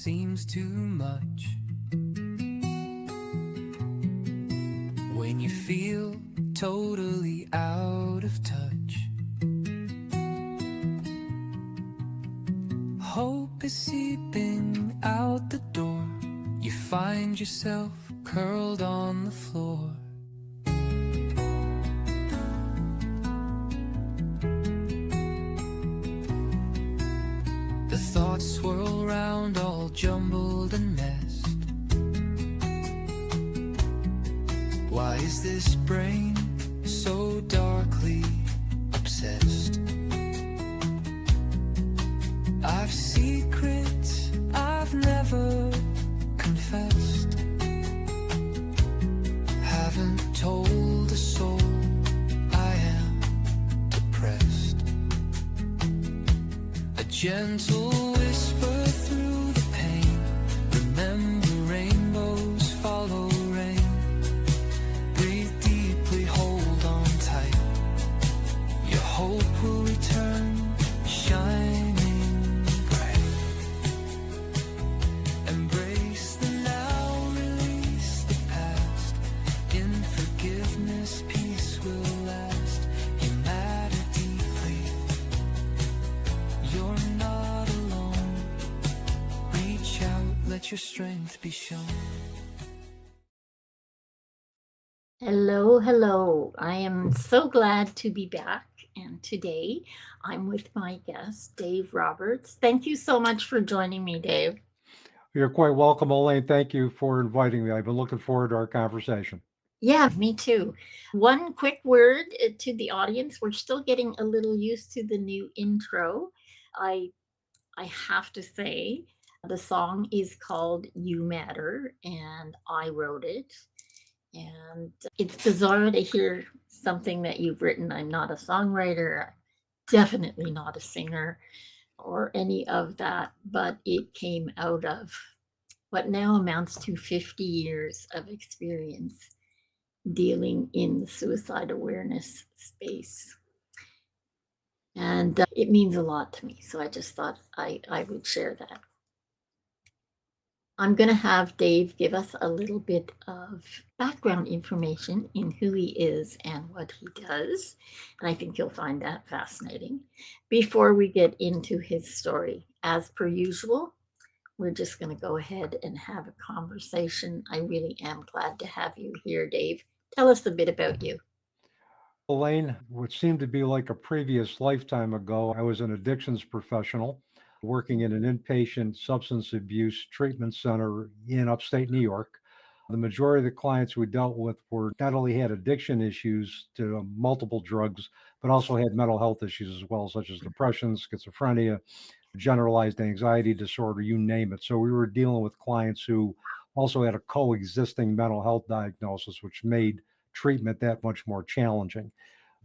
seems too much. When you feel totally out of touch, hope is seeping out the door. You find yourself curled on the floor. The thoughts swirl round all jumbled and messed. Why is this brain so darkly obsessed? I've secrets I've never confessed. Haven't told a soul I am depressed. A gentle whisper through the pain. Remember, rainbows follow rain. Breathe deeply, hold on tight. Your hope will return, shining bright. Embrace the now, release the past. In forgiveness, peace will last. You matter deeply. You're not alone. Reach out, let your strength be shown. Hello, hello. I am so glad to be back. And today I'm with my guest, Dave Roberts. Thank you so much for joining me, Dave. You're quite welcome, Elaine. Thank you for inviting me. I've been looking forward to our conversation. Yeah, me too. One quick word to the audience. We're still getting a little used to the new intro. I I have to say the song is called You Matter and I wrote it. And it's bizarre to hear something that you've written. I'm not a songwriter, definitely not a singer or any of that, but it came out of what now amounts to 50 years of experience dealing in the suicide awareness space. And it means a lot to me. So I just thought I would share that. I'm going to have Dave give us a little bit of background information in who he is and what he does. And I think you'll find that fascinating. Before we get into his story, as per usual, we're just going to go ahead and have a conversation. I really am glad to have you here, Dave. Tell us a bit about you. Elaine, what seemed to be like a previous lifetime ago, I was an addictions professional working in an inpatient substance abuse treatment center in upstate New York. The majority of the clients we dealt with were not only had addiction issues to multiple drugs, but also had mental health issues as well, such as depression, schizophrenia, generalized anxiety disorder, you name it. So we were dealing with clients who also had a coexisting mental health diagnosis, which made treatment that much more challenging.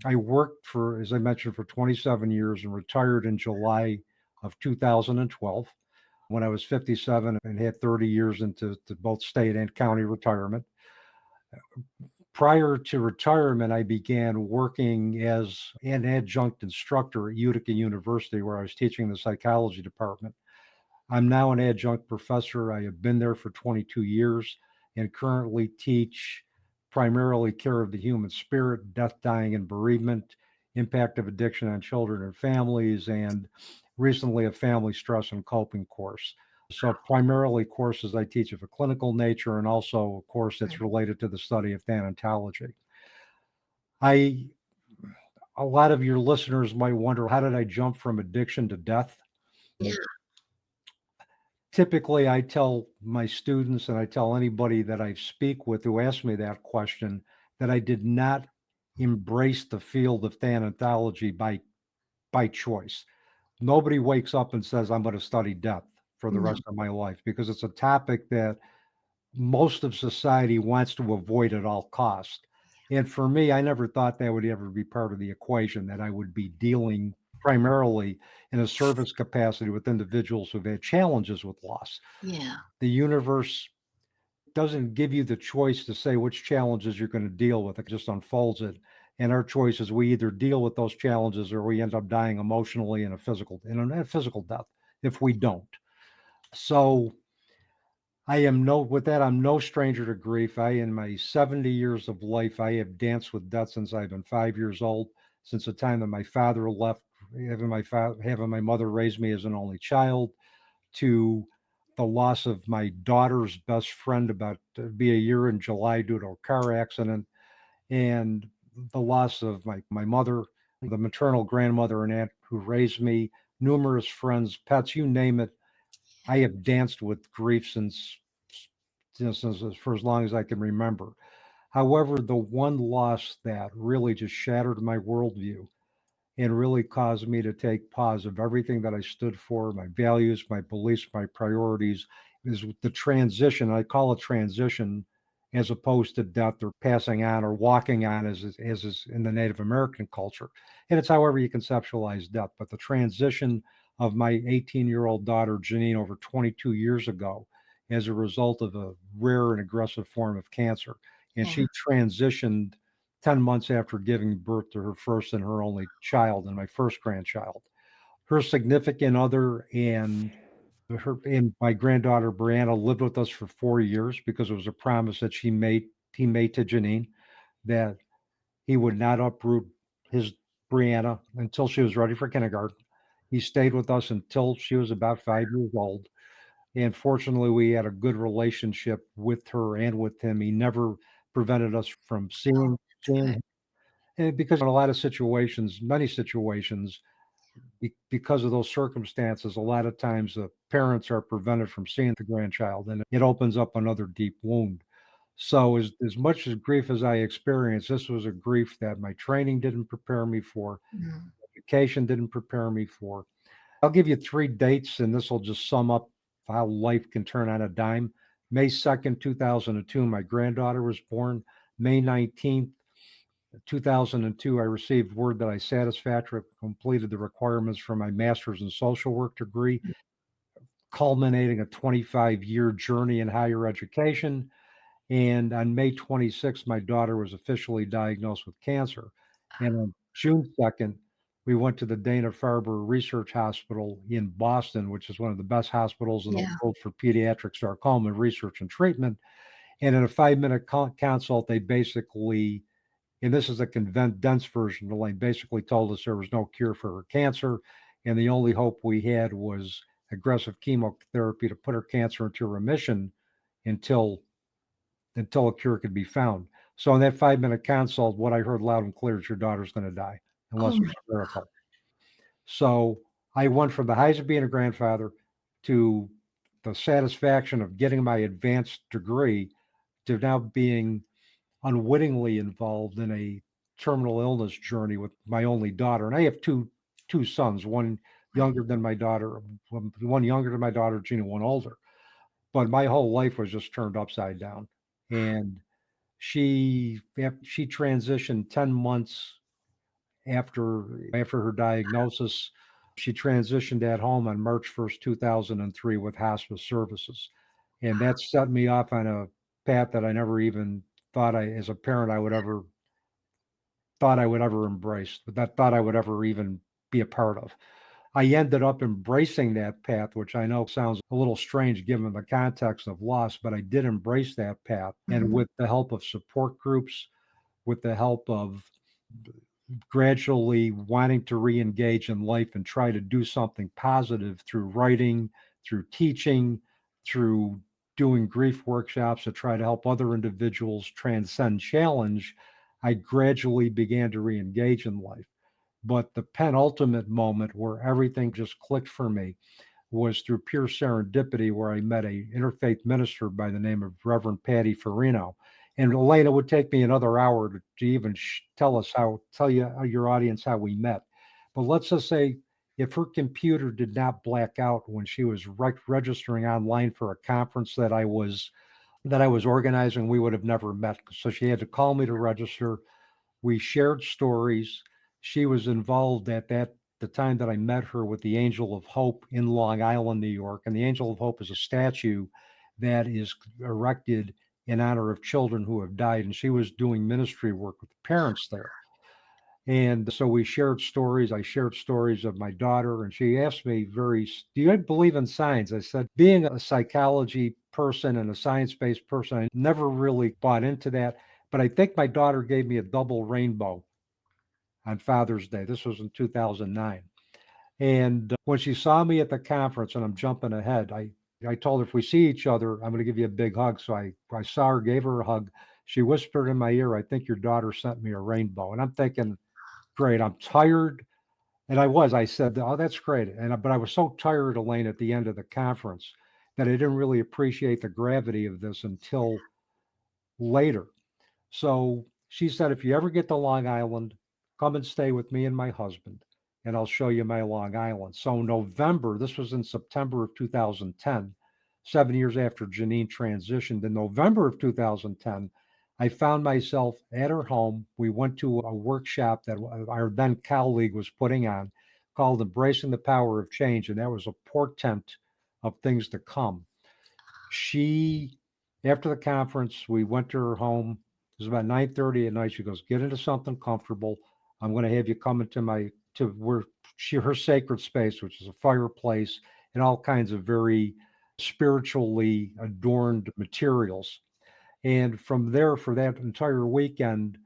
I worked for, as I mentioned, for 27 years and retired in July of 2012 when I was 57 and had 30 years into both state and county retirement. Prior to retirement, I began working as an adjunct instructor at Utica University, where I was teaching the psychology department. I'm now an adjunct professor. I have been there for 22 years and currently teach primarily care of the human spirit, death, dying, and bereavement, impact of addiction on children and families, and recently a family stress and coping course. So, primarily courses I teach of a clinical nature and also a course that's related to the study of thanatology. I, a lot of your listeners might wonder, how did I jump from addiction to death? Yeah. Typically, I tell my students and I tell anybody that I speak with who asks me that question that I did not embrace the field of thanatology by choice. Nobody wakes up and says, I'm going to study death for the No. rest of my life because it's a topic that most of society wants to avoid at all cost. And for me, I never thought that would ever be part of the equation, that I would be dealing primarily in a service capacity with individuals who've had challenges with loss. Yeah. The universe doesn't give you the choice to say which challenges you're going to deal with. It just unfolds it. And our choice is we either deal with those challenges or we end up dying emotionally in a physical death if we don't. So I'm no stranger to grief. In my 70 years of life, I have danced with death since I've been 5 years old, since the time that my father left, having my mother raise me as an only child, to the loss of my daughter's best friend about to be a year in July due to a car accident, and the loss of my mother, the maternal grandmother and aunt who raised me, numerous friends, pets, you name it. I have danced with grief since for as long as I can remember. However, the one loss that really just shattered my worldview and really caused me to take pause of everything that I stood for, my values, my beliefs, my priorities, is the transition. I call it transition as opposed to death or passing on or walking on as is in the Native American culture. And it's however you conceptualize death. But the transition of my 18-year-old daughter, Janine, over 22 years ago, as a result of a rare and aggressive form of cancer. And Yeah. she transitioned 10 months after giving birth to her first and her only child and my first grandchild. Her significant other and my granddaughter Brianna lived with us for 4 years because it was a promise that he made to Janine that he would not uproot his Brianna until she was ready for kindergarten. He stayed with us until she was about 5 years old. And fortunately, we had a good relationship with her and with him. He never prevented us from Oh, that's seeing good. and because in a lot of situations, many situations, because of those circumstances, a lot of times the parents are prevented from seeing the grandchild, and it opens up another deep wound. So, as much as grief as I experienced, this was a grief that my training didn't prepare me for, Mm. education didn't prepare me for. I'll give you 3 dates, and this will just sum up how life can turn on a dime. May 2nd, 2002, my granddaughter was born. May 19th, 2002, I received word that I satisfactorily completed the requirements for my master's in social work degree, culminating a 25-year journey in higher education. And on May 26th, my daughter was officially diagnosed with cancer. And on June 2nd, we went to the Dana-Farber Research Hospital in Boston, which is one of the best hospitals in the Yeah. world for pediatric sarcoma research and treatment. And in a 5-minute consult, they basically, and this is a condensed version, Elaine basically told us there was no cure for her cancer. And the only hope we had was aggressive chemotherapy to put her cancer into remission until a cure could be found. So in that 5-minute consult, what I heard loud and clear is your daughter's going to die Oh unless my. there's a miracle. So I went from the highs of being a grandfather to the satisfaction of getting my advanced degree to now being unwittingly involved in a terminal illness journey with my only daughter. And I have two sons, one Right. younger than my daughter, one younger than my daughter, Gina, one older. But my whole life was just turned upside down. And she transitioned 10 months after her diagnosis. She transitioned at home on March 1st, 2003 with hospice services. And that set me off on a path that I never even as a parent, I would ever embrace, but that thought I would ever even be a part of. I ended up embracing that path, which I know sounds a little strange given the context of loss, but I did embrace that path. And Mhm. with the help of support groups, with the help of gradually wanting to re-engage in life and try to do something positive through writing, through teaching, through doing grief workshops to try to help other individuals transcend challenge, I gradually began to re-engage in life. But the penultimate moment where everything just clicked for me was through pure serendipity, where I met a interfaith minister by the name of Reverend Patty Farino. And Elena, would take me another hour to even tell you your audience how we met. But let's just say if her computer did not black out when she was registering online for a conference that I was organizing, we would have never met. So she had to call me to register. We shared stories. She was involved at the time that I met her with the Angel of Hope in Long Island, New York. And the Angel of Hope is a statue that is erected in honor of children who have died. And she was doing ministry work with the parents there. And so we shared stories. I shared stories of my daughter, and she asked me do you believe in science? I said, being a psychology person and a science-based person, I never really bought into that. But I think my daughter gave me a double rainbow on Father's Day. This was in 2009. And when she saw me at the conference, and I'm jumping ahead, I told her, if we see each other, I'm going to give you a big hug. So I saw her, gave her a hug. She whispered in my ear, I think your daughter sent me a rainbow. And I'm thinking, great, I'm tired. And I said, oh, that's great. But I was so tired, Elaine, at the end of the conference that I didn't really appreciate the gravity of this until later. So she said, if you ever get to Long Island, come and stay with me and my husband, and I'll show you my Long Island. So November, this was in September of 2010, 7 years after Janine transitioned. In November of 2010, I found myself at her home. We went to a workshop that our then colleague was putting on called Embracing the Power of Change, and that was a portent of things to come. She, after the conference, we went to her home. It was about 9:30 at night. She goes, get into something comfortable. I'm going to have you come into to where her sacred space, which is a fireplace and all kinds of very spiritually adorned materials. And from there, for that entire weekend,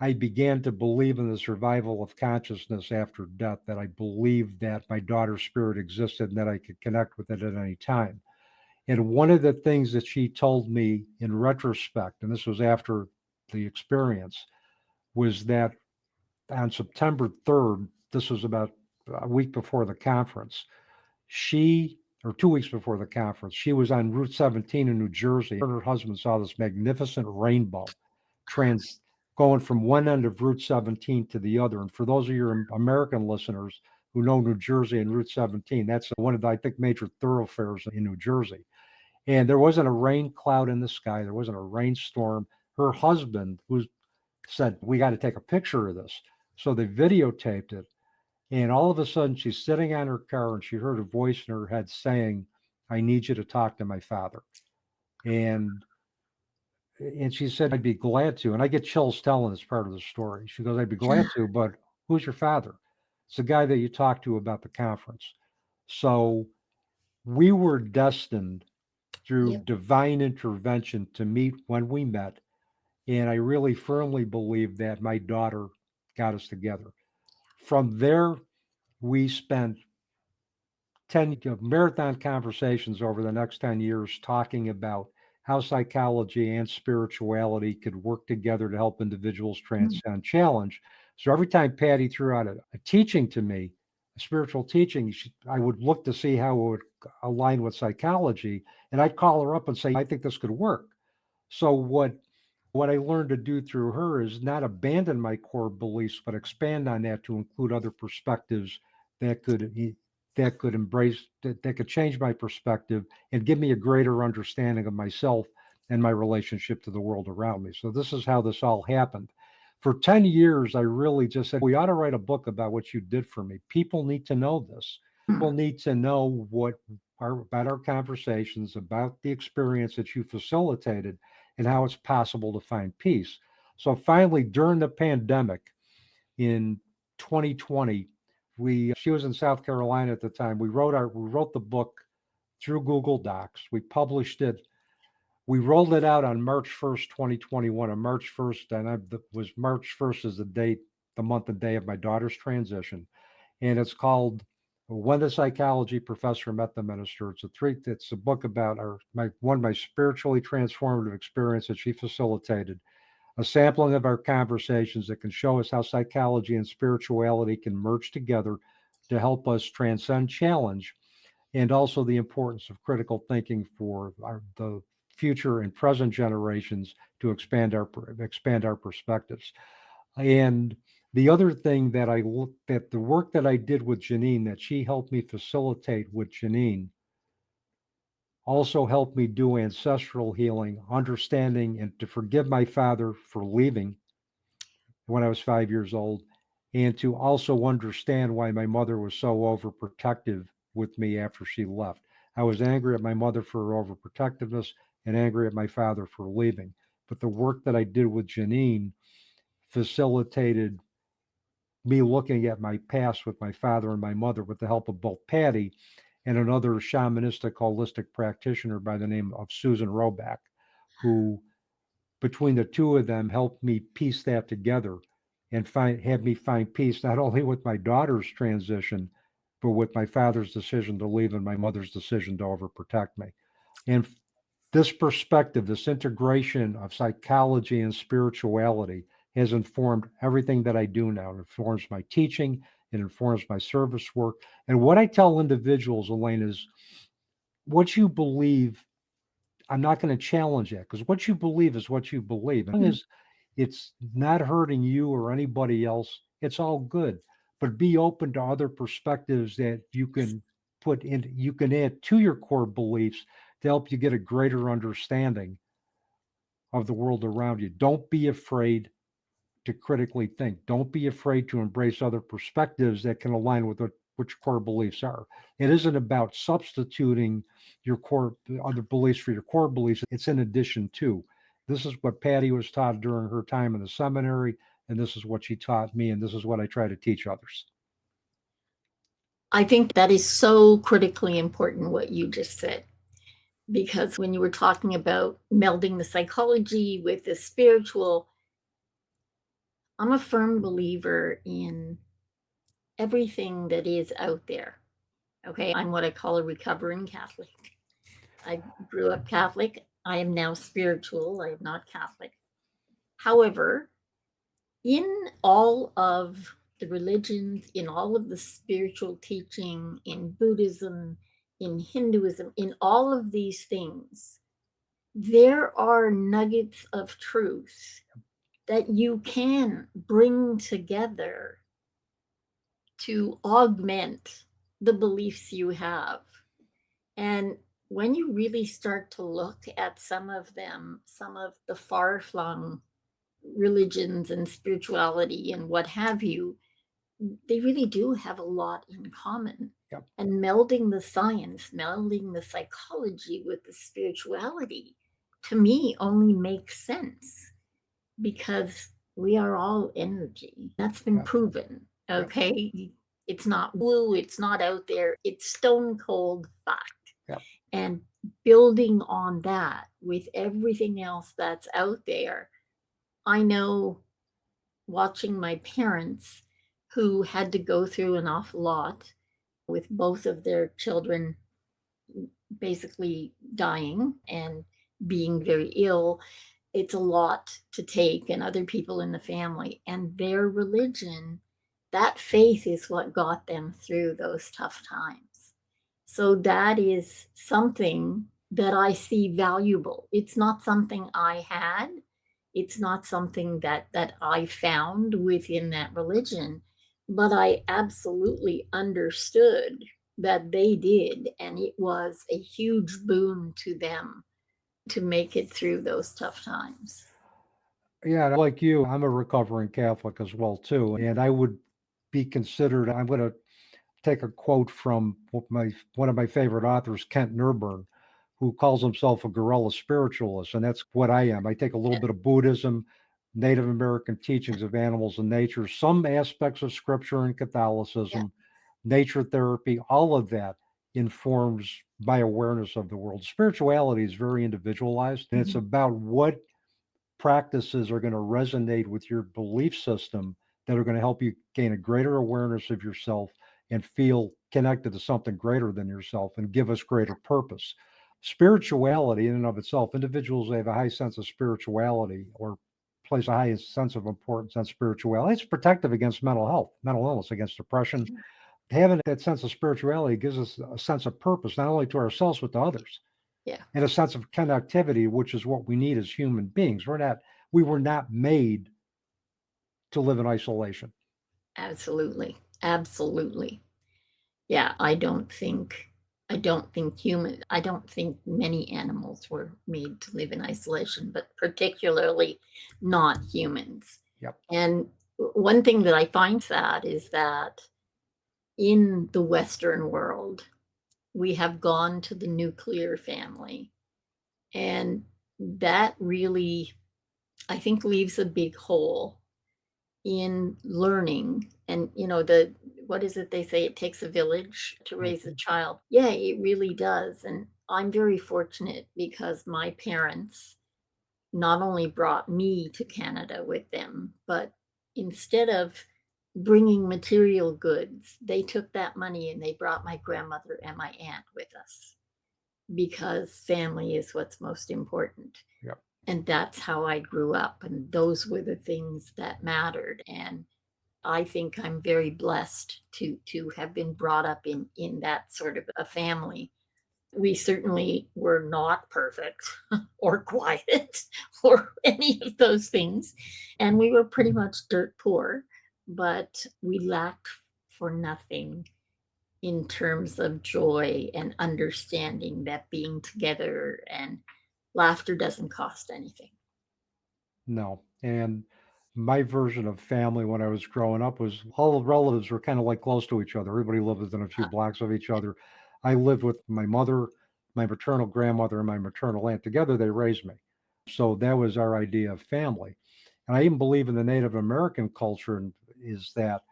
I began to believe in the survival of consciousness after death, that I believed that my daughter's spirit existed and that I could connect with it at any time. And one of the things that she told me in retrospect, and this was after the experience, was that on September 3rd, this was about a week before the conference, or 2 weeks before the conference, she was on Route 17 in New Jersey. Her and her husband saw this magnificent rainbow trans going from one end of Route 17 to the other. And for those of your American listeners who know New Jersey and Route 17, that's one of the, I think, major thoroughfares in New Jersey. And there wasn't a rain cloud in the sky. There wasn't a rainstorm. Her husband, who said, we got to take a picture of this. So they videotaped it. And all of a sudden, she's sitting on her car and she heard a voice in her head saying, I need you to talk to my father. And and she said, I'd be glad to. And I get chills telling this part of the story. She goes, I'd be glad to, but who's your father? It's the guy that you talked to about the conference. So we were destined through Yep. divine intervention to meet when we met. And I really firmly believe that my daughter got us together. From there, we spent 10 marathon conversations over the next 10 years talking about how psychology and spirituality could work together to help individuals transcend challenge. So every time Patty threw out a teaching to me, a spiritual teaching, I would look to see how it would align with psychology. And I'd call her up and say, I think this could work. So what I learned to do through her is not abandon my core beliefs, but expand on that to include other perspectives that could embrace that could change my perspective and give me a greater understanding of myself and my relationship to the world around me. So this is how this all happened. For 10 years, I really just said, we ought to write a book about what you did for me. People need to know this. People need to know about our conversations, about the experience that you facilitated, and how it's possible to find peace. So finally, during the pandemic in 2020, she was in South Carolina at the time. We wrote the book through Google Docs. We published it. We rolled it out on March 1st, 2021. On March 1st, and was March 1st is the date, the month and day of my daughter's transition. And it's called When the Psychology Professor Met the Minister. It's a book about one of my spiritually transformative experiences that she facilitated, a sampling of our conversations that can show us how psychology and spirituality can merge together to help us transcend challenge, and also the importance of critical thinking for the future and present generations to expand our perspectives. And the other thing that the work that I did with Janine, that she helped me facilitate with Janine, also helped me do ancestral healing, understanding and to forgive my father for leaving when I was 5 years old, and to also understand why my mother was so overprotective with me after she left. I was angry at my mother for her overprotectiveness and angry at my father for leaving. But the work that I did with Janine facilitated me looking at my past with my father and my mother with the help of both Patty and another shamanistic holistic practitioner by the name of Susan Roback, who between the two of them helped me piece that together and have me find peace not only with my daughter's transition, but with my father's decision to leave and my mother's decision to overprotect me. And this perspective, this integration of psychology and spirituality has informed everything that I do now. It informs my teaching, it informs my service work. And what I tell individuals, Elaine, is what you believe, I'm not going to challenge that because what you believe is what you believe. As long as it's not hurting you or anybody else, it's all good. But be open to other perspectives that you can add to your core beliefs to help you get a greater understanding of the world around you. Don't be afraid to critically think. Don't be afraid to embrace other perspectives that can align with what your core beliefs are. It isn't about substituting your core other beliefs for your core beliefs. It's in addition to. This is what Patty was taught during her time in the seminary, and this is what she taught me, and this is what I try to teach others. I think that is so critically important what you just said, because when you were talking about melding the psychology with the spiritual, I'm a firm believer in everything that is out there. Okay, I'm what I call a recovering Catholic. I grew up Catholic. I am now spiritual. I am not Catholic. However, in all of the religions, in all of the spiritual teaching, in Buddhism, in Hinduism, in all of these things, there are nuggets of truth that you can bring together to augment the beliefs you have. And when you really start to look at some of them, some of the far flung religions and spirituality and what have you, they really do have a lot in common. Yep. And melding the science, melding the psychology with the spirituality, to me, only makes sense because we are all energy. That's been proven. Okay. Yep. It's not woo, it's not out there, it's stone cold fact. Yep. And building on that with everything else that's out there, I know watching my parents who had to go through an awful lot with both of their children basically dying and being very ill. It's a lot to take, and other people in the family and their religion, that faith is what got them through those tough times. So that is something that I see valuable. It's not something I had. It's not something that I found within that religion, but I absolutely understood that they did, and it was a huge boon to them to make it through those tough times. Yeah, like you, I'm a recovering Catholic as well too, and I would be considered. I'm going to take a quote from one of my favorite authors, Kent Nurburn, who calls himself a guerrilla spiritualist, and that's what I am. I take a little bit of Buddhism, Native American teachings of animals and nature, some aspects of scripture and Catholicism, nature therapy, all of that informs my awareness of the world. Spirituality is very individualized, and it's about what practices are going to resonate with your belief system that are going to help you gain a greater awareness of yourself and feel connected to something greater than yourself and give us greater purpose. Spirituality, in and of itself, individuals that have a high sense of spirituality or place a high sense of importance on spirituality, it's protective against mental health, mental illness, against depression. Having that sense of spirituality gives us a sense of purpose, not only to ourselves, but to others. Yeah. And a sense of connectivity, which is what we need as human beings. We were not made to live in isolation. Absolutely. Absolutely. Yeah, I don't think many animals were made to live in isolation, but particularly not humans. Yep. And one thing that I find sad is that in the Western world, we have gone to the nuclear family. And that really, I think, leaves a big hole in learning. And the what is it they say, it takes a village to raise a Mhm. child. Yeah, it really does. And I'm very fortunate because my parents not only brought me to Canada with them, but instead of bringing material goods, they took that money and they brought my grandmother and my aunt with us because family is what's most important. Yep. And that's how I grew up. And those were the things that mattered. And I think I'm very blessed to have been brought up in that sort of a family. We certainly were not perfect or quiet or any of those things. And we were pretty much dirt poor, but we lacked for nothing in terms of joy and understanding that being together and laughter doesn't cost anything. No. And my version of family when I was growing up was all the relatives were kind of like close to each other. Everybody lived within a few blocks of each other. I lived with my mother, my maternal grandmother, and my maternal aunt. Together, they raised me. So that was our idea of family. And I even believe in the Native American culture is that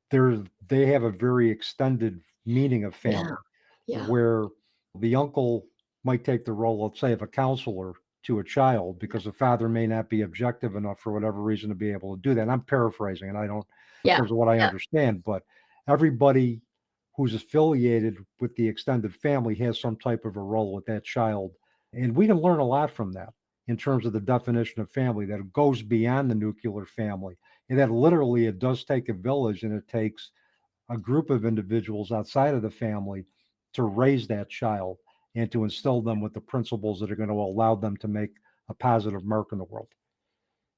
they have a very extended meaning of Yeah. family Yeah. where the uncle might take the role, let's say, of a counselor to a child because the father may not be objective enough for whatever reason to be able to do that. And I'm paraphrasing, and I don't, in Yeah. terms of what I Yeah. understand, but everybody who's affiliated with the extended family has some type of a role with that child. And we can learn a lot from that in terms of the definition of family, that it goes beyond the nuclear family, and that literally it does take a village and it takes a group of individuals outside of the family to raise that child and to instill them with the principles that are going to allow them to make a positive mark in the world.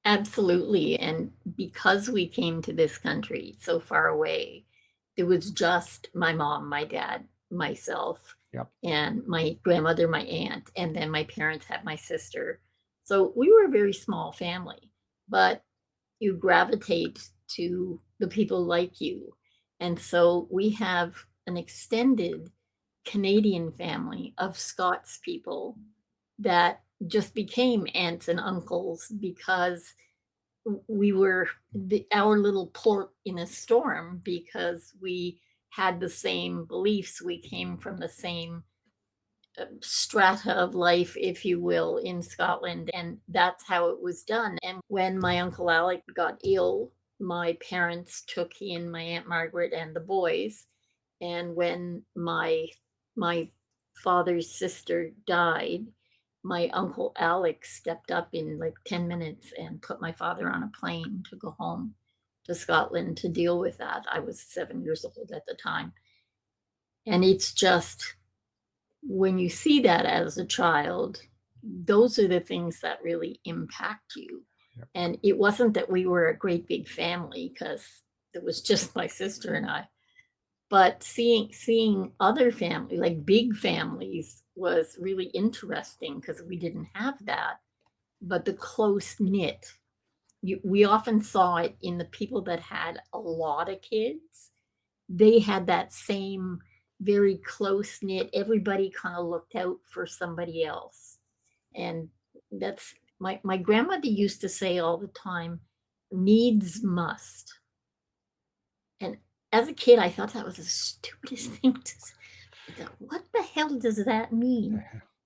Absolutely. And because we came to this country so far away, it was just my mom, my dad, myself, Yep. and my grandmother, my aunt, and then my parents had my sister. So we were a very small family, but you gravitate to the people like you. And so we have an extended Canadian family of Scots people that just became aunts and uncles because we were our little port in a storm because we had the same beliefs. We came from the same strata of life, if you will, in Scotland. And that's how it was done. And when my Uncle Alec got ill, my parents took in my Aunt Margaret and the boys. And when my father's sister died, my Uncle Alex stepped up in like 10 minutes and put my father on a plane to go home to Scotland to deal with that. I was 7 years old at the time. And it's just when you see that as a child, those are the things that really impact you. Yep. And it wasn't that we were a great big family because it was just my sister and I, but seeing other family, like big families, was really interesting because we didn't have that. But the close knit, we often saw it in the people that had a lot of kids. They had that same very close knit, everybody kind of looked out for somebody else. And that's my grandmother used to say all the time, needs must. And as a kid, I thought that was the stupidest thing to say. I thought, what the hell does that mean?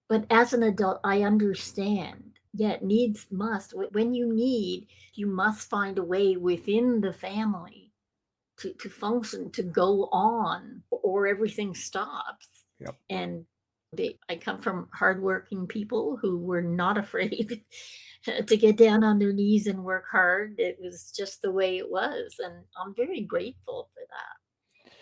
But as an adult, I understand. Yeah, it needs must. When you need, you must find a way within the family to function, to go on, or everything stops. Yep. And I come from hardworking people who were not afraid to get down on their knees and work hard. It was just the way it was. And I'm very grateful for that.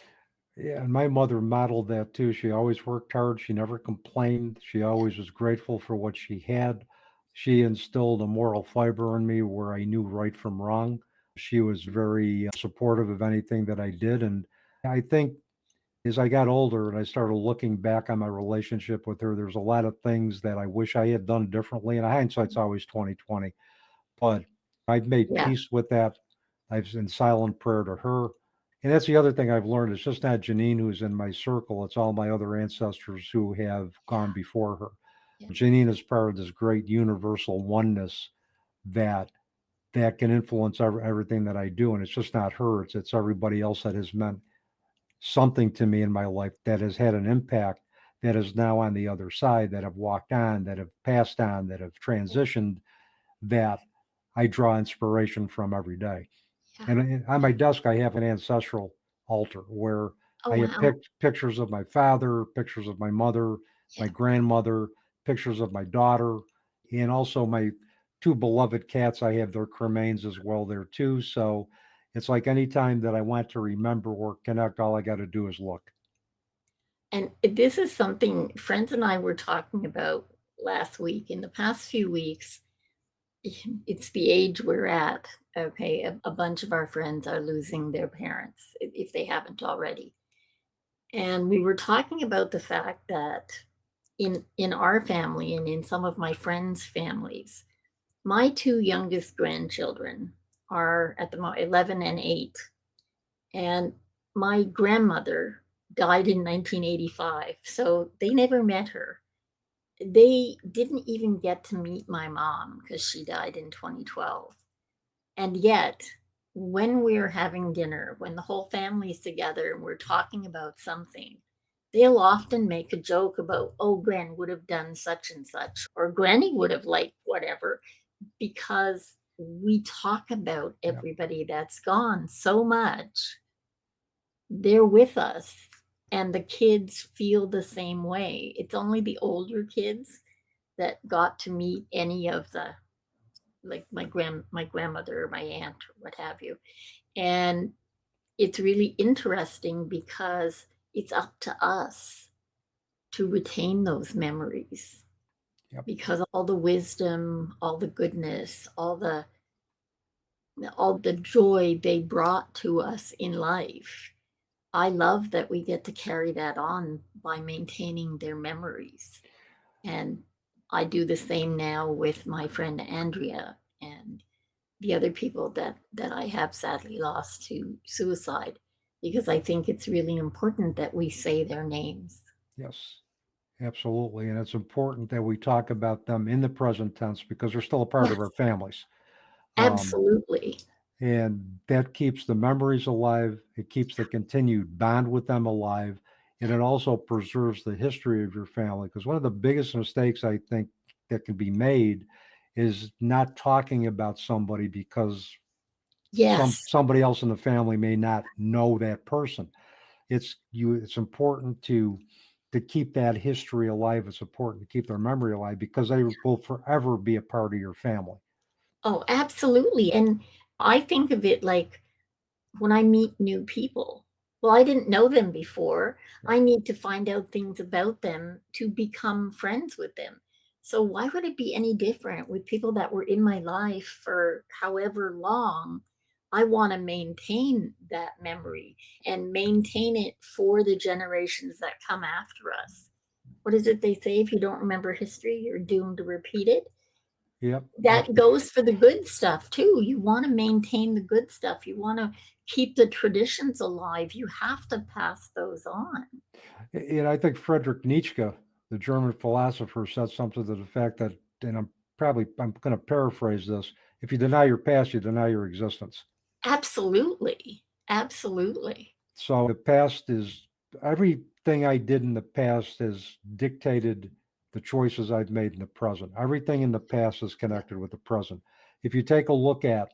Yeah, and my mother modeled that too. She always worked hard. She never complained. She always was grateful for what she had. She instilled a moral fiber in me where I knew right from wrong. She was very supportive of anything that I did. And I think as I got older and I started looking back on my relationship with her, there's a lot of things that I wish I had done differently. And hindsight's always 2020. But I've made Yeah. peace with that. I've in silent prayer to her. And that's the other thing I've learned. It's just not Janine who's in my circle. It's all my other ancestors who have gone before her. Yeah. Janine is part of this great universal oneness that that can influence everything that I do. And it's just not her, it's everybody else that has meant something to me in my life, that has had an impact, that is now on the other side, that have walked on, that have passed on, that have transitioned, that I draw inspiration from every day. Yeah. And on my desk, I have an ancestral altar where Oh, I have wow. pictures of my father, pictures of my mother, my Yeah. grandmother, pictures of my daughter, and also my two beloved cats. I have their cremains as well there too. So it's like anytime that I want to remember or connect, all I got to do is look. And this is something friends and I were talking about last week. In the past few weeks, it's the age we're at. Okay, a bunch of our friends are losing their parents if they haven't already. And we were talking about the fact that in our family and in some of my friends' families, my two youngest grandchildren are at the 11 and 8. And my grandmother died in 1985, so they never met her. They didn't even get to meet my mom because she died in 2012. And yet, when we're having dinner, when the whole family's together and we're talking about something, they'll often make a joke about, oh, Gran would have done such and such, or Granny would have liked whatever, because we talk about Yeah. everybody that's gone so much. They're with us, and the kids feel the same way. It's only the older kids that got to meet any of the, like my grandmother or my aunt or what have you. And it's really interesting because it's up to us to retain those memories, Yep. because all the wisdom, all the goodness, all the joy they brought to us in life, I love that we get to carry that on by maintaining their memories. And I do the same now with my friend Andrea and the other people that I have sadly lost to suicide, because I think it's really important that we say their names. Yes. Absolutely. And it's important that we talk about them in the present tense because they're still a part of our Yes, families. Um, absolutely. and that keeps the memories alive. It keeps the continued bond with them alive. And it also preserves the history of your family. Because one of the biggest mistakes I think that can be made is not talking about somebody because Yes. somebody else in the family may not know that person. It's important to keep that history alive. It's important to keep their memory alive because they will forever be a part of your family. Oh, absolutely. And I think of it like when I meet new people, well, I didn't know them before. Yeah. I need to find out things about them to become friends with them. So, why would it be any different with people that were in my life for however long? I want to maintain that memory and maintain it for the generations that come after us. What is it they say? If you don't remember history, you're doomed to repeat it. Yep. That Absolutely. goes for the good stuff too. You want to maintain the good stuff. You want to keep the traditions alive. You have to pass those on. And I think Friedrich Nietzsche, the German philosopher, said something to the fact that, and I'm going to paraphrase this: if you deny your past, you deny your existence. Absolutely. Absolutely. So the past is everything I did in the past has dictated the choices I've made in the present. Everything in the past is Yeah. connected with the present. If you take a look at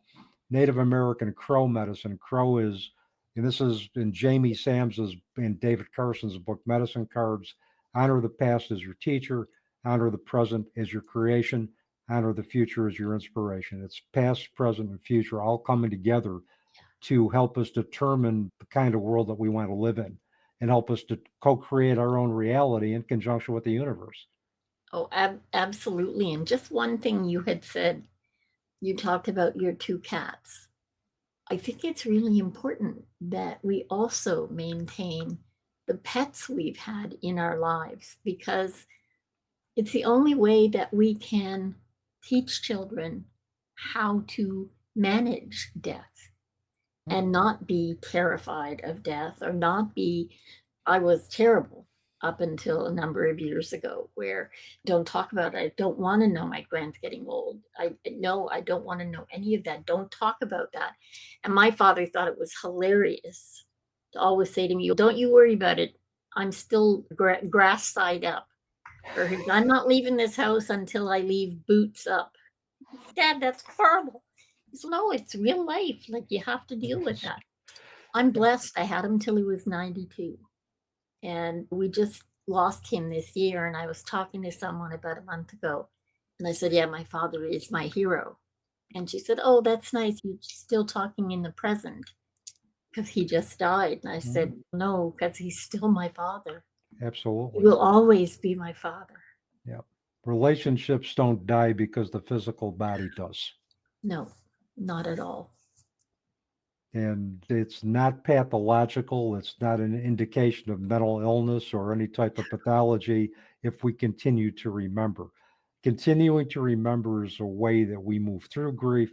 Native American crow medicine, crow is, and this is in Jamie Sams's and David Carson's book, Medicine Cards: honor the past as your teacher, honor the present as your creation, honor the future as your inspiration. It's past, present, and future all coming together to help us determine the kind of world that we want to live in and help us to co-create our own reality in conjunction with the universe. Oh, absolutely. And just one thing you had said, you talked about your two cats. I think it's really important that we also maintain the pets we've had in our lives, because it's the only way that we can teach children how to manage death and not be terrified of death, or not be, I was terrible. up until a number of years ago, where don't talk about it. I don't want to know my grand's getting old. I don't want to know any of that. Don't talk about that. And my father thought it was hilarious to always say to me, "Don't you worry about it. I'm still grass side up." Or I'm not leaving this house until I leave boots up. Dad, that's horrible. He said, no, it's real life. Like you have to deal with that. I'm blessed. I had him till he was 92. And we just lost him this year. And I was talking to someone about a month ago. And I said, yeah, my father is my hero. And she said, oh, that's nice. You're still talking in the present because he just died. And I said, no, because he's still my father. He Absolutely. will always be my father. Yeah. Relationships don't die because the physical body does. No, not at all. And it's not pathological. It's not an indication of mental illness or any type of pathology if we continue to remember. Continuing to remember is a way that we move through grief.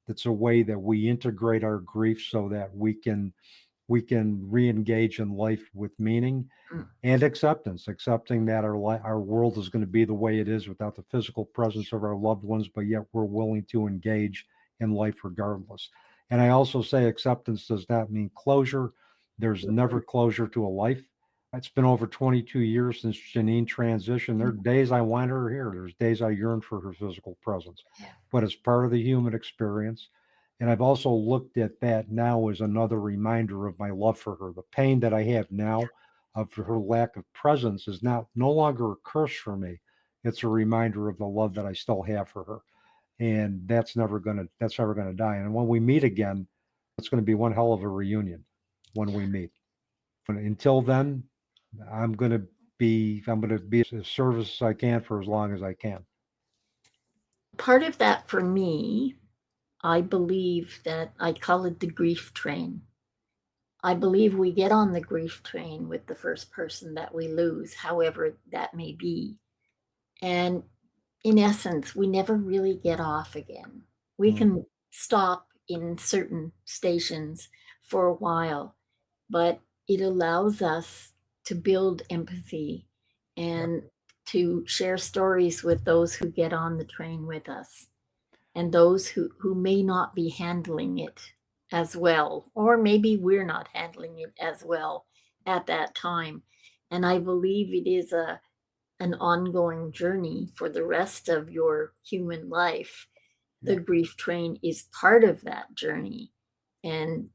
It's a way that we integrate our grief so that we can re-engage in life with meaning Mm. and acceptance, accepting that our world is going to be the way it is without the physical presence of our loved ones, but yet we're willing to engage in life regardless. And I also say acceptance does not mean closure. There's never closure to a life. It's been over 22 years since Janine transitioned. There are days I want her here. There's days I yearn for her physical presence, Yeah. but it's part of the human experience. And I've also looked at that now as another reminder of my love for her. The pain that I have now of her lack of presence is now no longer a curse for me. It's a reminder of the love that I still have for her. And that's never gonna die. And when we meet again, it's gonna be one hell of a reunion when we meet. But until then, I'm gonna be as service as I can for as long as I can. Part of that for me, I believe that I call it the grief train. I believe we get on the grief train with the first person that we lose, however that may be. And in essence, we never really get off again. We can stop in certain stations for a while, but it allows us to build empathy Yep. and to share stories with those who get on the train with us and those who may not be handling it as well, or maybe we're not handling it as well at that time. And I believe it is an ongoing journey for the rest of your human life. The Yep. grief train is part of that journey. And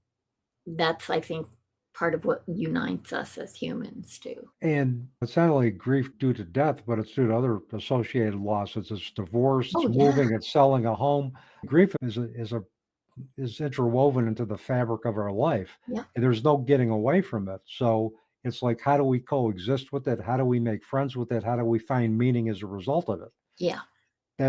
that's, I think, part of what unites us as humans too. And it's not only grief due to death, but it's due to other associated losses. It's divorce, it's Oh, yeah. moving, it's selling a home. Grief is interwoven into the fabric of our life, Yeah. and there's no getting away from it. So it's like, how do we coexist with it? How do we make friends with it? How do we find meaning as a result of it? Yeah.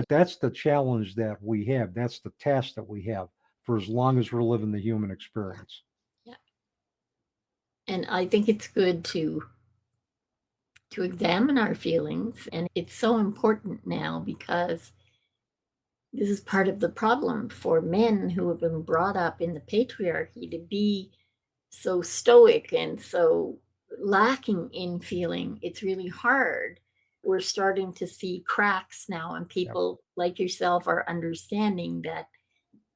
That's the challenge that we have. That's the task that we have for as long as we're living the human experience. Yeah. And I think it's good to examine our feelings. And it's so important now because this is part of the problem for men who have been brought up in the patriarchy to be so stoic and so lacking in feeling. It's really hard. We're starting to see cracks now, and Yep. people like yourself are understanding that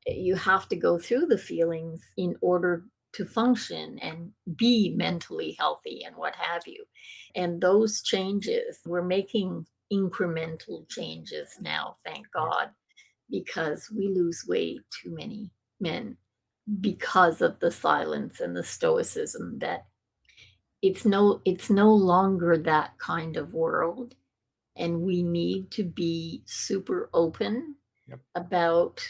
you have to go through the feelings in order to function and be mentally healthy and what have you. And those changes, we're making incremental changes now, thank Yep. God, because we lose way too many men because of the silence and the stoicism that it's no longer that kind of world, and we need to be super open Yep. about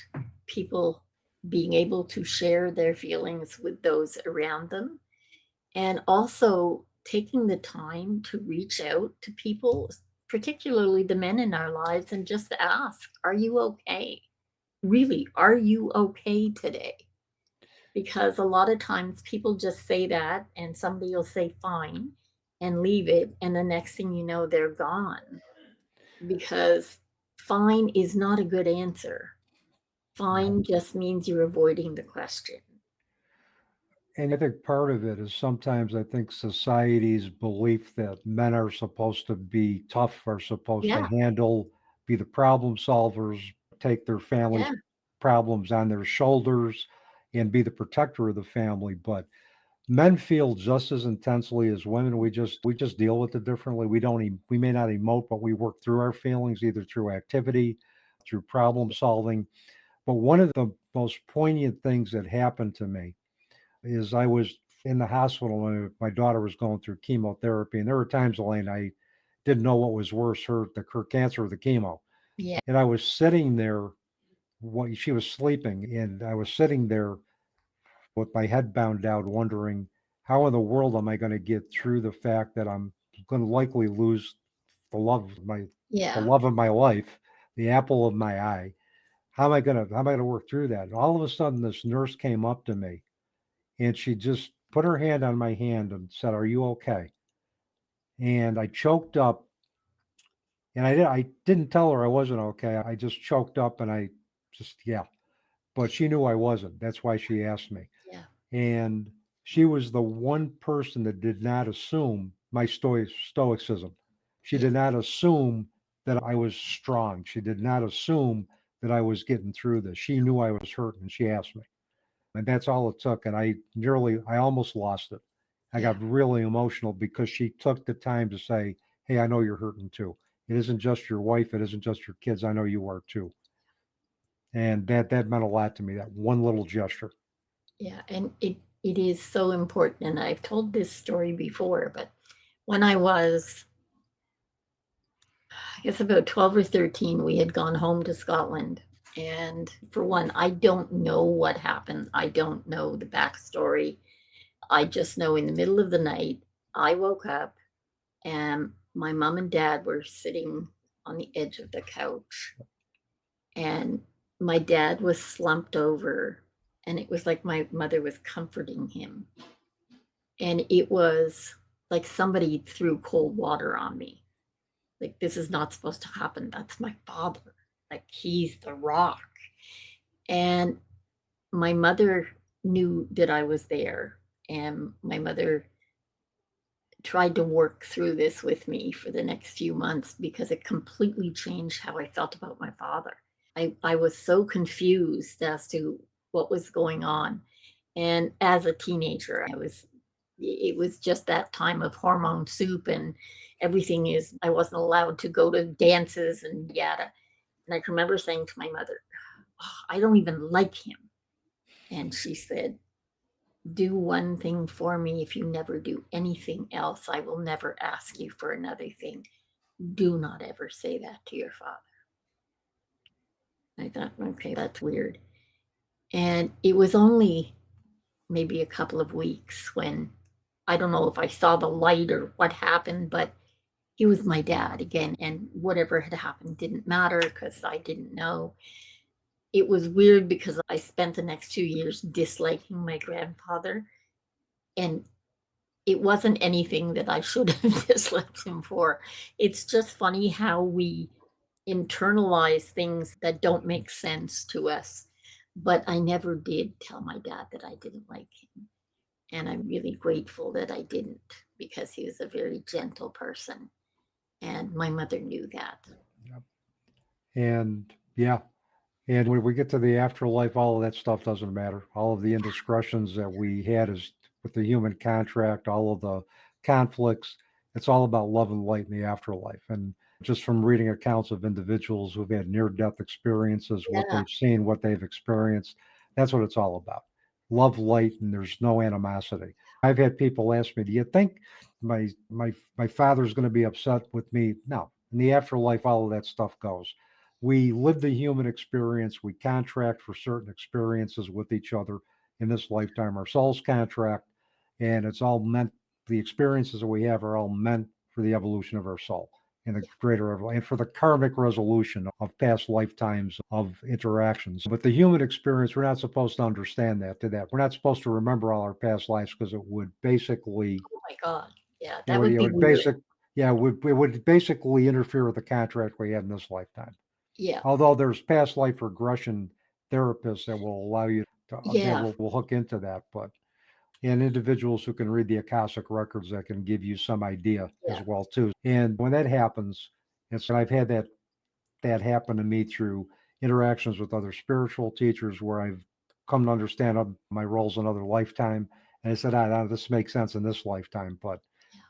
people being able to share their feelings with those around them, and also taking the time to reach out to people, particularly the men in our lives, and just ask, are you okay? Really, are you okay today? Because a lot of times people just say that and somebody will say fine and leave it, and the next thing you know they're gone, because fine is not a good answer. No. Fine just means you're avoiding the question. And I think part of it is sometimes I think society's belief that men are supposed to be tough, are supposed to Yeah, handle, be the problem solvers, take their family's yeah, problems on their shoulders and be the protector of the family. But men feel just as intensely as women. We just deal with it differently. We may not emote, but we work through our feelings either through activity, through problem solving. But one of the most poignant things that happened to me is I was in the hospital when my daughter was going through chemotherapy, and there were times, Elaine, I didn't know what was worse, her cancer or the chemo. yeah, And I was sitting there when she was sleeping, and I was sitting there with my head bound down, wondering how in the world am I going to get through the fact that I'm going to likely lose the love of my the yeah, love of my life, the apple of my eye. How am I gonna work through that? And all of a sudden, this nurse came up to me and she just put her hand on my hand and said, "Are you okay?" And I choked up, and I didn't tell her I wasn't okay. I just choked up, and I just yeah. But she knew I wasn't. That's why she asked me. yeah, And she was the one person that did not assume my stoicism. She yeah, did not assume that I was strong. She did not assume that I was getting through this. She knew I was hurt, and she asked me. And that's all it took. And I almost lost it. I yeah, got really emotional because she took the time to say, "Hey, I know you're hurting too. It isn't just your wife. It isn't just your kids. I know you are too." And that meant a lot to me. That one little gesture. yeah. And it is so important. And I've told this story before, but when I was, I guess about 12 or 13, we had gone home to Scotland. And for one, I don't know what happened. I don't know the backstory. I just know in the middle of the night, I woke up and my mom and dad were sitting on the edge of the couch. And my dad was slumped over, and it was like my mother was comforting him. And it was like somebody threw cold water on me. Like, this is not supposed to happen. That's my father. Like, he's the rock. And my mother knew that I was there. And my mother tried to work through this with me for the next few months because it completely changed how I felt about my father. I was so confused as to what was going on. And as a teenager, it was just that time of hormone soup and everything is, I wasn't allowed to go to dances and yada. And I can remember saying to my mother, "Oh, I don't even like him." And she said, "Do one thing for me. If you never do anything else, I will never ask you for another thing. Do not ever say that to your father." I thought, okay, that's weird. And it was only maybe a couple of weeks when, I don't know if I saw the light or what happened, but he was my dad again. And whatever had happened didn't matter because I didn't know. It was weird because I spent the next 2 years disliking my grandfather. And it wasn't anything that I should have disliked him for. It's just funny how we internalize things that don't make sense to us. But I never did tell my dad that I didn't like him. And I'm really grateful that I didn't because he was a very gentle person. And my mother knew that. Yep. And yeah, and when we get to the afterlife, all of that stuff doesn't matter. All of the indiscretions that we had is with the human contract, all of the conflicts, it's all about love and light in the afterlife. And just from reading accounts of individuals who've had near death experiences, what Yeah. they've seen, what they've experienced, that's what it's all about. Love, light, and there's no animosity. I've had people ask me, "Do you think my father's going to be upset with me?" No. In the afterlife, all of that stuff goes. We live the human experience. We contract for certain experiences with each other in this lifetime. Our souls contract, and it's all meant, the experiences that we have are all meant for the evolution of our soul and the greater and for the karmic resolution of past lifetimes of interactions. But the human experience, we're not supposed to understand that to that. We're not supposed to remember all our past lives because it would basically, Oh my God. Yeah, it that would, would it be would weird. basic, yeah, it would basically interfere with the contract we had in this lifetime. Yeah. Although there's past life regression therapists that will allow you to, that Yeah. will hook into that. But and individuals who can read the Akashic records that can give you some idea as Yeah. well too. And when that happens, and so I've had that happen to me through interactions with other spiritual teachers where I've come to understand my roles in other lifetime. And I said, this makes sense in this lifetime, but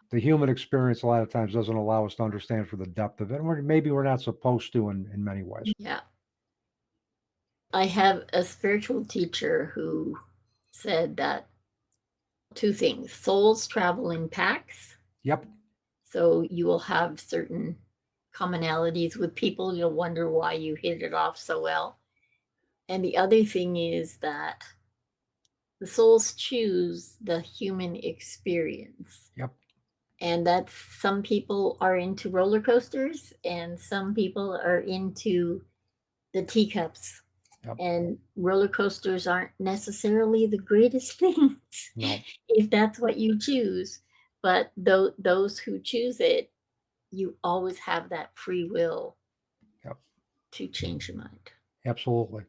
the human experience a lot of times doesn't allow us to understand for the depth of it. And maybe we're not supposed to in many ways. Yeah. I have a spiritual teacher who said that two things: souls travel in packs. Yep. So you will have certain commonalities with people. You'll wonder why you hit it off so well. And the other thing is that the souls choose the human experience. Yep. And that's, some people are into roller coasters and some people are into the teacups. Yep. And roller coasters aren't necessarily the greatest things No. if that's what you choose. But those who choose it, you always have that free will Yep. to change your mind. Absolutely.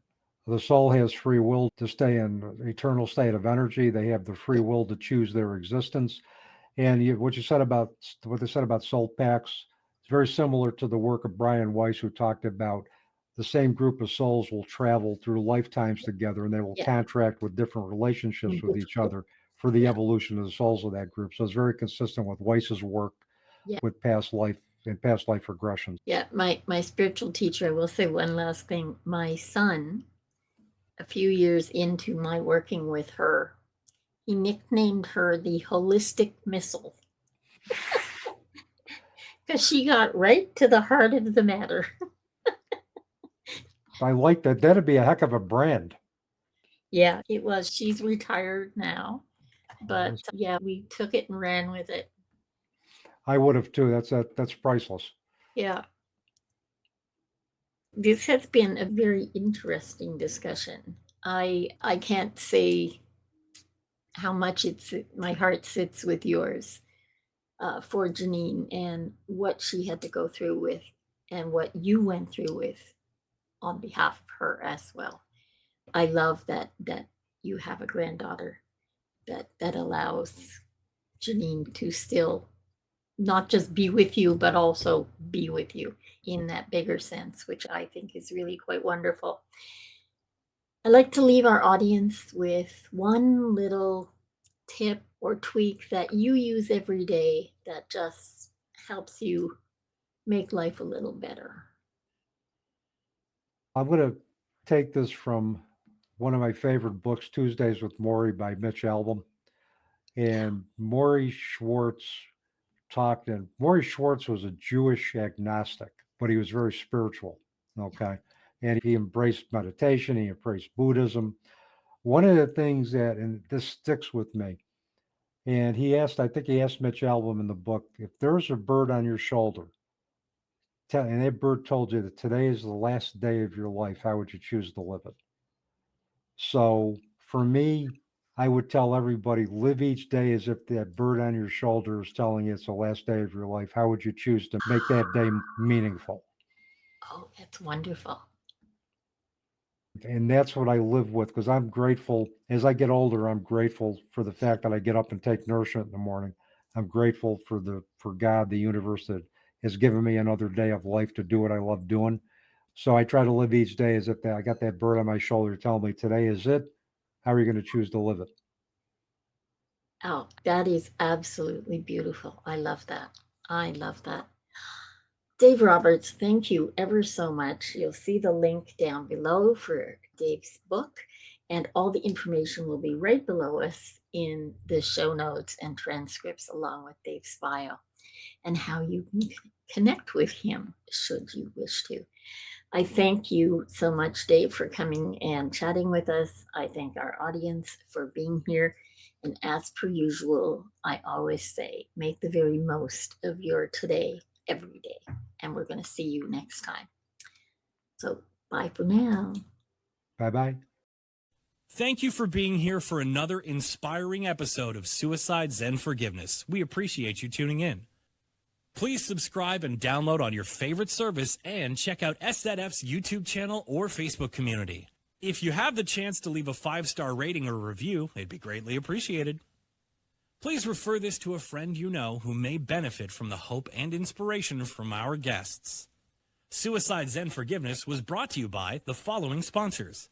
The soul has free will to stay in an eternal state of energy. They have the free will to choose their existence. And what they said about soul packs, it's very similar to the work of Brian Weiss, who talked about the same group of souls will travel through lifetimes together, and they will Yeah. contract with different relationships with each other for the Yeah. evolution of the souls of that group. So it's very consistent with Weiss's work Yeah. with past life and past life regressions. Yeah, my spiritual teacher, I will say one last thing. My son, a few years into my working with her, he nicknamed her the holistic missile because she got right to the heart of the matter. I like that. That'd be a heck of a brand. Yeah, it was. She's retired now, but yeah, we took it and ran with it. I would have too. That's priceless. Yeah. This has been a very interesting discussion. I can't say how much my heart sits with yours for Janine and what she had to go through with and what you went through with on behalf of her as well. I love that you have a granddaughter that allows Janine to still not just be with you, but also be with you in that bigger sense, which I think is really quite wonderful. I like to leave our audience with one little tip or tweak that you use every day that just helps you make life a little better. I'm going to take this from one of my favorite books, Tuesdays with Maury by Mitch Albom. And Maury Schwartz Maury Schwartz was a Jewish agnostic, but he was very spiritual. Okay. And he embraced meditation, he embraced Buddhism. One of the things and this sticks with me, and I think he asked Mitch Albom in the book, if there's a bird on your shoulder, and that bird told you that today is the last day of your life, how would you choose to live it? So for me, I would tell everybody, live each day as if that bird on your shoulder is telling you it's the last day of your life. How would you choose to make that day meaningful? Oh, that's wonderful. And that's what I live with, because I'm grateful. As I get older, I'm grateful for the fact that I get up and take nourishment in the morning. I'm grateful for God, the universe, that has given me another day of life to do what I love doing. So I try to live each day as if I got that bird on my shoulder telling me today is it. How are you going to choose to live it? Oh, that is absolutely beautiful. I love that. I love that. Dave Roberts, thank you ever so much. You'll see the link down below for Dave's book, and all the information will be right below us in the show notes and transcripts, along with Dave's bio, and how you can connect with him should you wish to. I thank you so much, Dave, for coming and chatting with us. I thank our audience for being here. And as per usual, I always say, make the very most of your today every day. And we're going to see you next time. So bye for now. Bye-bye. Thank you for being here for another inspiring episode of Suicide Zen Forgiveness. We appreciate you tuning in. Please subscribe and download on your favorite service and check out SZF's YouTube channel or Facebook community. If you have the chance to leave a 5-star rating or review, it'd be greatly appreciated. Please refer this to a friend you know who may benefit from the hope and inspiration from our guests. Suicide Zen Forgiveness was brought to you by the following sponsors.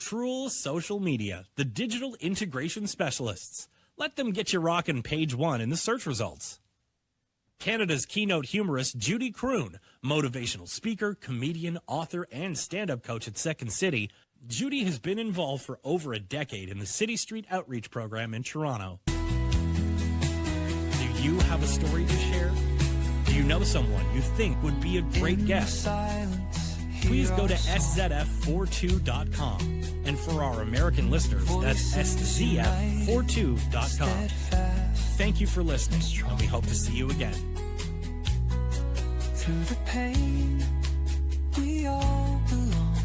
Truel Social Media, the digital integration specialists. Let them get you rocking page 1 in the search results. Canada's keynote humorist Judy Croon, motivational speaker, comedian, author, and stand-up coach at Second City. Judy has been involved for over a decade in the City Street Outreach Program in Toronto. Do you have a story to share? Do you know someone you think would be a great guest? Please go to szf42.com. And for our American listeners, that's szf42.com. Thank you for listening, and we hope to see you again. Through the pain, we all belong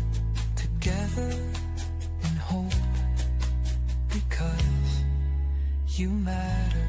together in hope, because you matter.